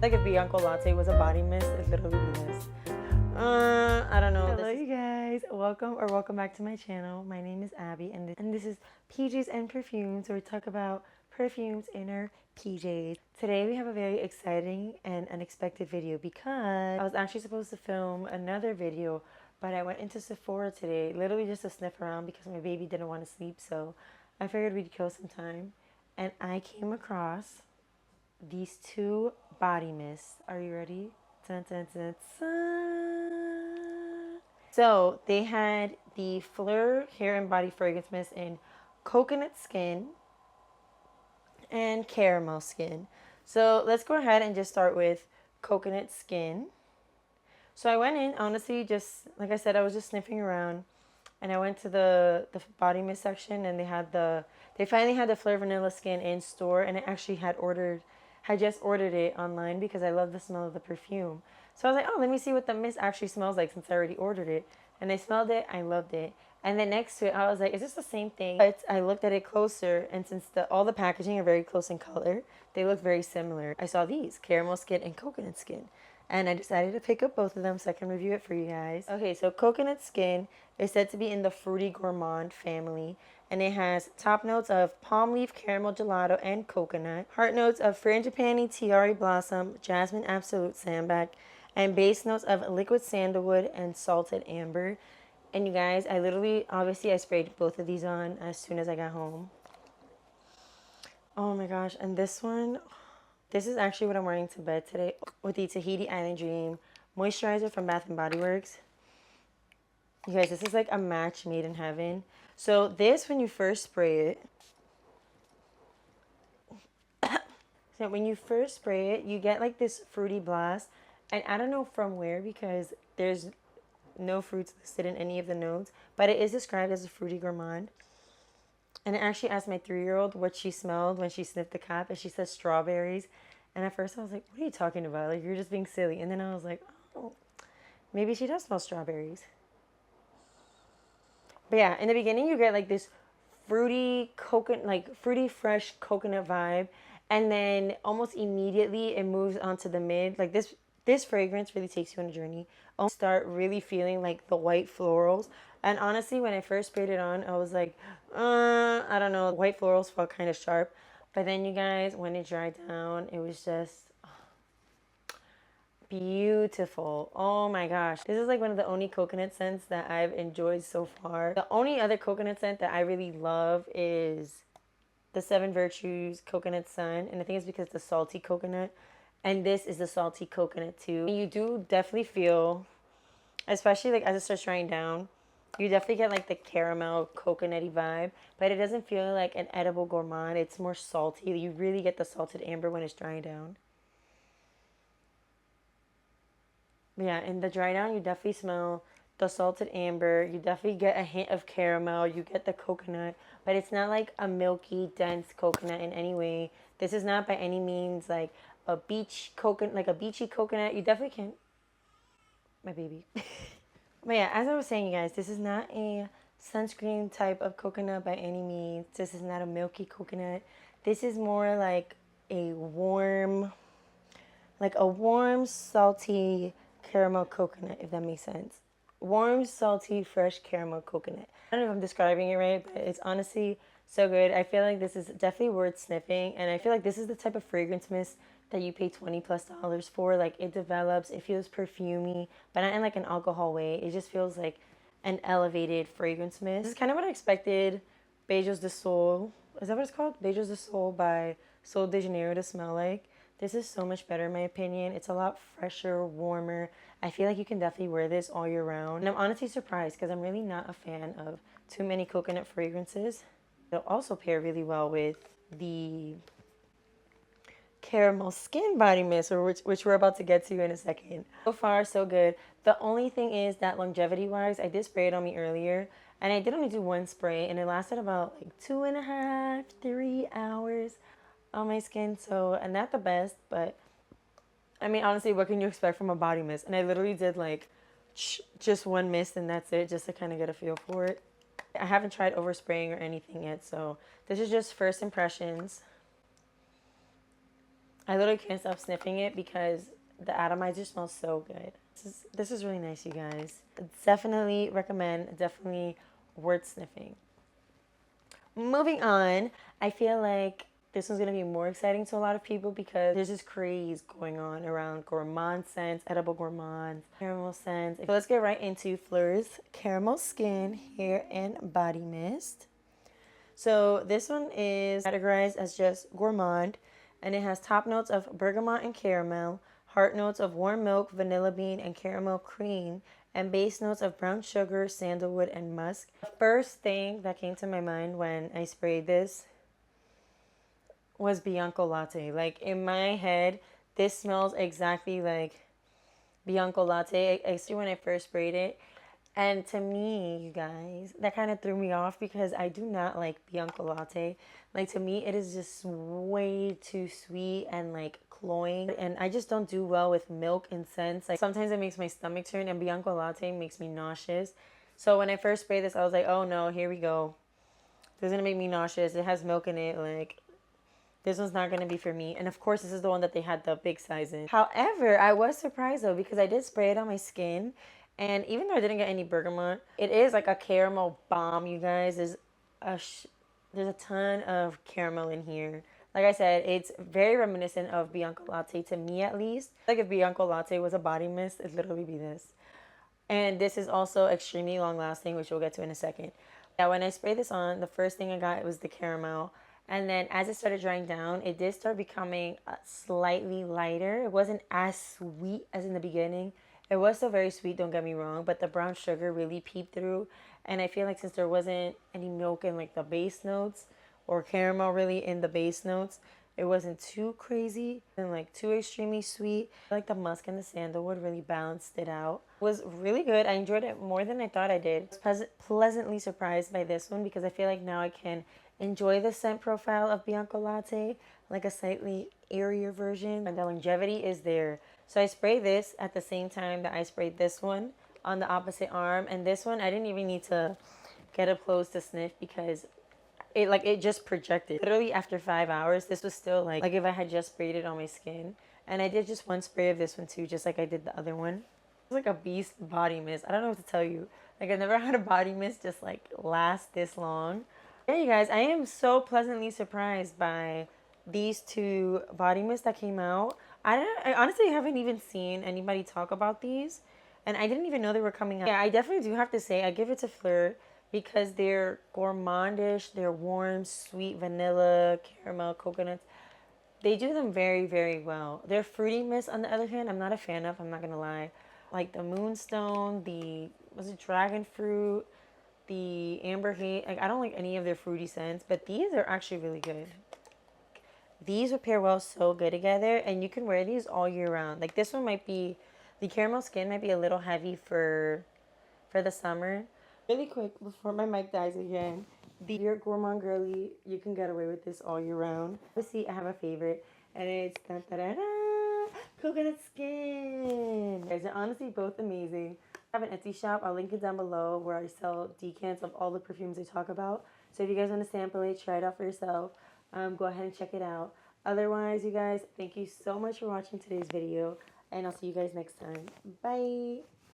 Like if Bianco Latte was a body mist, it literally would be this. I don't know. Hello, you guys. Welcome back to my channel. My name is Abby, and this is PJs and Perfumes, where we talk about perfumes in our PJs. Today we have a very exciting and unexpected video because I was actually supposed to film another video, but I went into Sephora today, literally just to sniff around because my baby didn't want to sleep, so I figured we'd kill some time. And I came across these two body mists. Are you ready? Dun, dun, dun, dun. So they had the Phlur hair and body fragrance mist in coconut skin and caramel skin. So let's go ahead and just start with coconut skin. So I went in, honestly, just like I said, I was just sniffing around, and I went to the body mist section, and they finally had the Phlur vanilla skin in store, and I actually had just ordered it online because I love the smell of the perfume. So I was like, oh, let me see what the mist actually smells like since I already ordered it. And I smelled it, I loved it. And then next to it, I was like, is this the same thing? But I looked at it closer, and since all the packaging are very close in color, they look very similar. I saw these, caramel skin and coconut skin. And I decided to pick up both of them so I can review it for you guys. Okay, so coconut skin is said to be in the Fruity Gourmand family. And it has top notes of palm leaf, caramel gelato, and coconut. Heart notes of frangipani, tiare blossom, jasmine absolute sambac. And base notes of liquid sandalwood and salted amber. And you guys, obviously I sprayed both of these on as soon as I got home. Oh my gosh, and this is actually what I'm wearing to bed today with the Tahiti Island Dream moisturizer from Bath & Body Works. You guys, this is like a match made in heaven. So this, when you first spray it, you get like this fruity blast. And I don't know from where because there's no fruits listed in any of the notes, but it is described as a fruity gourmand. And I actually asked my 3-year-old what she smelled when she sniffed the cap, and she said strawberries. And at first I was like, what are you talking about? Like, you're just being silly. And then I was like, oh, maybe she does smell strawberries. But yeah, in the beginning you get like this fruity coconut, like fruity fresh coconut vibe, and then almost immediately it moves onto the mid. Like this fragrance really takes you on a journey. I'll start really feeling like the white florals. And honestly, when I first sprayed it on, I was like, I don't know. White florals felt kind of sharp. But then you guys, when it dried down, it was just beautiful. Oh my gosh. This is like one of the only coconut scents that I've enjoyed so far. The only other coconut scent that I really love is the Seven Virtues Coconut Sun. And I think it's because the salty coconut. And this is the salty coconut too. You do definitely feel, especially like as it starts drying down, you definitely get like the caramel coconutty vibe, but it doesn't feel like an edible gourmand. It's more salty. You really get the salted amber when it's drying down. But yeah, in the dry down, you definitely smell the salted amber. You definitely get a hint of caramel. You get the coconut, but it's not like a milky, dense coconut in any way. This is not by any means like a beachy coconut. You definitely can, my baby. But yeah, as I was saying, you guys, this is not a sunscreen type of coconut by any means. This is not a milky coconut. This is more like a warm, salty caramel coconut, if that makes sense. Warm, salty, fresh caramel coconut. I don't know if I'm describing it right, but it's honestly so good. I feel like this is definitely worth sniffing, and I feel like this is the type of fragrance mist that you pay $20+ for. Like, it develops, it feels perfumey, but not in like an alcohol way. It just feels like an elevated fragrance mist. This is kind of what I expected Beijos de Sol, is that what it's called? Beijos de Sol by Sol de Janeiro to smell like. This is so much better in my opinion. It's a lot fresher, warmer. I feel like you can definitely wear this all year round. And I'm honestly surprised because I'm really not a fan of too many coconut fragrances. It'll also pair really well with the caramel skin body mist, which we're about to get to in a second. So far, so good. The only thing is that longevity-wise, I did spray it on me earlier, and I did only do one spray, and it lasted about like 2.5, 3 hours on my skin. So, and not the best, but I mean, honestly, what can you expect from a body mist? And I literally did like just one mist and that's it, just to kind of get a feel for it. I haven't tried overspraying or anything yet, so this is just first impressions. I literally can't stop sniffing it because the atomizer smells so good. This is really nice, you guys. Definitely recommend, definitely worth sniffing. Moving on, I feel like this one's gonna be more exciting to a lot of people because there's this craze going on around gourmand scents, edible gourmands, caramel scents. So let's get right into Phlur's Caramel Skin Hair and Body Mist. So this one is categorized as just gourmand, and it has top notes of bergamot and caramel, heart notes of warm milk, vanilla bean, and caramel cream, and base notes of brown sugar, sandalwood, and musk. The first thing that came to my mind when I sprayed this was Bianco Latte. Like in my head, this smells exactly like Bianco Latte, especially when I first sprayed it. And to me, you guys, that kind of threw me off because I do not like Bianco Latte. Like to me, it is just way too sweet and like cloying. And I just don't do well with milk and scents. Like sometimes it makes my stomach turn, and Bianco Latte makes me nauseous. So when I first sprayed this, I was like, oh no, here we go. This is gonna make me nauseous. It has milk in it. Like this one's not gonna be for me. And of course, this is the one that they had the big size in. However, I was surprised though because I did spray it on my skin. And even though I didn't get any bergamot, it is like a caramel bomb, you guys. There's a ton of caramel in here. Like I said, it's very reminiscent of Bianco Latte to me at least. Like if Bianco Latte was a body mist, it'd literally be this. And this is also extremely long lasting, which we'll get to in a second. Yeah, when I sprayed this on, the first thing I got was the caramel. And then as it started drying down, it did start becoming slightly lighter. It wasn't as sweet as in the beginning. It was still very sweet, don't get me wrong, but the brown sugar really peeped through. And I feel like since there wasn't any milk in like the base notes or caramel really in the base notes, it wasn't too crazy and like too extremely sweet. Like the musk and the sandalwood really balanced it out. It was really good. I enjoyed it more than I thought I did. I was pleasantly surprised by this one because I feel like now I can enjoy the scent profile of Bianco Latte, like a slightly airier version, and the longevity is there. So I sprayed this at the same time that I sprayed this one on the opposite arm, and this one I didn't even need to get up close to sniff because it just projected. Literally after 5 hours, this was still like if I had just sprayed it on my skin. And I did just one spray of this one too, just like I did the other one. It's like a beast body mist. I don't know what to tell you. Like I've never had a body mist just like last this long. Yeah, you guys, I am so pleasantly surprised by these two body mists that came out. I honestly haven't even seen anybody talk about these, and I didn't even know they were coming out. Yeah, I definitely do have to say I give it to Phlur because they're gourmandish, they're warm, sweet vanilla, caramel, coconuts. They do them very, very well. Their fruity mist, on the other hand, I'm not a fan of, I'm not gonna lie. Like the moonstone, was it dragon fruit, the amber haze. Like I don't like any of their fruity scents, but these are actually really good. These would pair well so good together, and you can wear these all year round. Like this one might be, the caramel skin might be a little heavy for the summer. Really quick before my mic dies again, the Your Gourmand Girly, you can get away with this all year round. Obviously, I have a favorite, and it's coconut skin. Guys, they're honestly both amazing. I have an Etsy shop. I'll link it down below where I sell decants of all the perfumes I talk about. So if you guys want to sample it, try it out for yourself. Go ahead and check it out. Otherwise, you guys, thank you so much for watching today's video, and I'll see you guys next time. Bye.